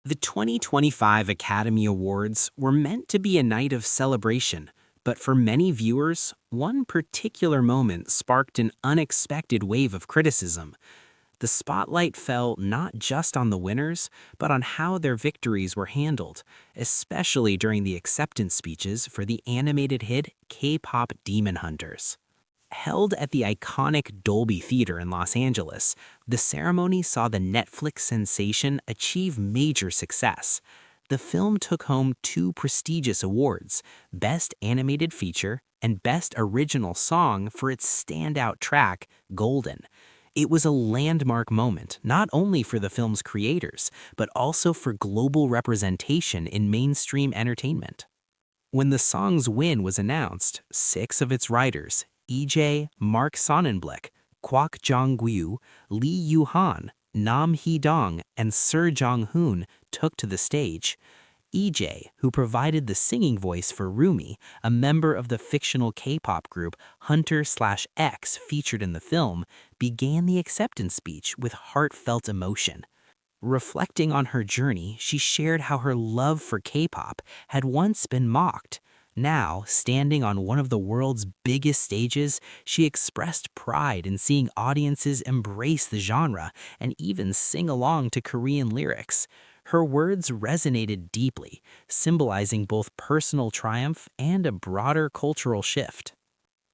The 2025 Academy Awards were meant to be a night of celebration, but for many viewers, one particular moment sparked an unexpected wave of criticism. The spotlight fell not just on the winners, but on how their victories were handled, especially during the acceptance speeches for the animated hit K-Pop Demon Hunters. Held at the iconic Dolby Theater in Los Angeles, the ceremony saw the Netflix sensation achieve major success. The film took home two prestigious awards, Best Animated Feature and Best Original Song for its standout track, Golden. It was a landmark moment, not only for the film's creators, but also for global representation in mainstream entertainment. When the song's win was announced, six of its writers, EJ, Mark Sonnenblick, Kwak Jong-gyu, Lee Yu-han, Nam Hee-dong, and Seo Jong-hoon took to the stage. EJ, who provided the singing voice for Rumi, a member of the fictional K-pop group Hunter/X featured in the film, began the acceptance speech with heartfelt emotion. Reflecting on her journey, she shared how her love for K-pop had once been mocked. Now, standing on one of the world's biggest stages, she expressed pride in seeing audiences embrace the genre and even sing along to Korean lyrics. Her words resonated deeply, symbolizing both personal triumph and a broader cultural shift.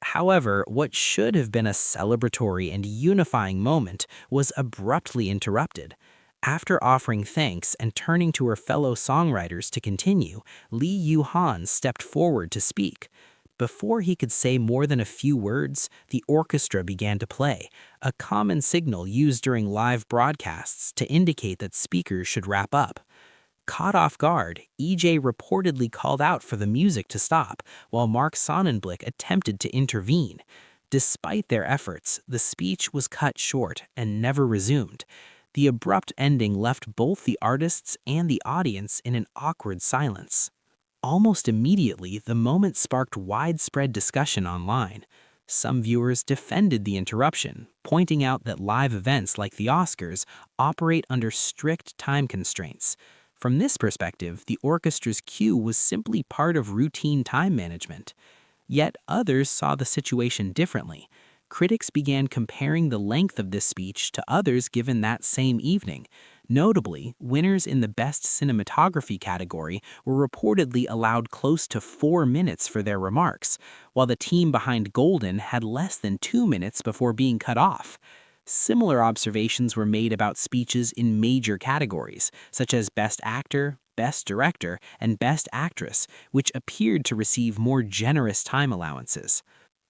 However, what should have been a celebratory and unifying moment was abruptly interrupted. After offering thanks and turning to her fellow songwriters to continue, Lee Yu-han stepped forward to speak. Before he could say more than a few words, the orchestra began to play, a common signal used during live broadcasts to indicate that speakers should wrap up. Caught off guard, EJ reportedly called out for the music to stop, while Mark Sonnenblick attempted to intervene. Despite their efforts, the speech was cut short and never resumed. The abrupt ending left both the artists and the audience in an awkward silence. Almost immediately, the moment sparked widespread discussion online. Some viewers defended the interruption, pointing out that live events like the Oscars operate under strict time constraints. From this perspective, the orchestra's cue was simply part of routine time management. Yet others saw the situation differently. Critics began comparing the length of this speech to others given that same evening. Notably, winners in the Best Cinematography category were reportedly allowed close to 4 minutes for their remarks, while the team behind Golden had less than 2 minutes before being cut off. Similar observations were made about speeches in major categories, such as Best Actor, Best Director, and Best Actress, which appeared to receive more generous time allowances.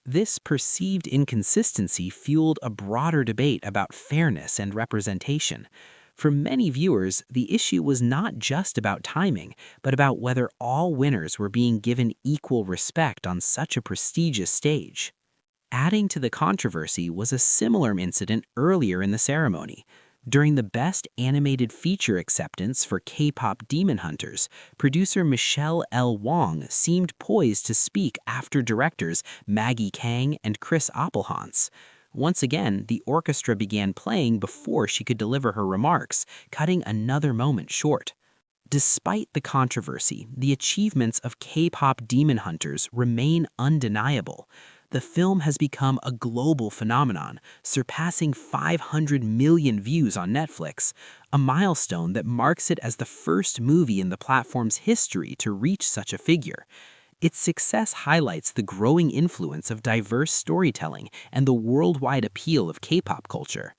This perceived inconsistency fueled a broader debate about fairness and representation. For many viewers, the issue was not just about timing, but about whether all winners were being given equal respect on such a prestigious stage. Adding to the controversy was a similar incident earlier in the ceremony. During the Best Animated Feature acceptance for K-Pop Demon Hunters, producer Michelle L. Wong seemed poised to speak after directors Maggie Kang and Chris Appelhans. Once again, the orchestra began playing before she could deliver her remarks, cutting another moment short. Despite the controversy, the achievements of K-Pop Demon Hunters remain undeniable. The film has become a global phenomenon, surpassing 500 million views on Netflix, a milestone that marks it as the first movie in the platform's history to reach such a figure. Its success highlights the growing influence of diverse storytelling and the worldwide appeal of K-pop culture.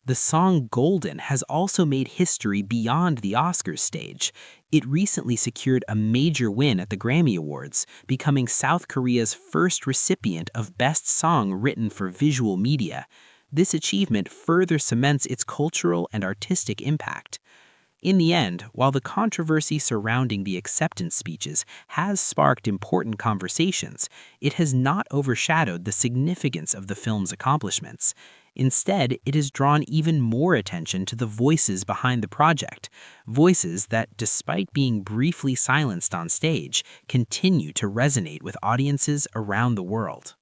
The song Golden has also made history beyond the Oscars stage. It recently secured a major win at the Grammy Awards, becoming South Korea's first recipient of Best Song Written for Visual Media. This achievement further cements its cultural and artistic impact. In the end, while the controversy surrounding the acceptance speeches has sparked important conversations, it has not overshadowed the significance of the film's accomplishments. Instead, it has drawn even more attention to the voices behind the project, voices that, despite being briefly silenced on stage, continue to resonate with audiences around the world.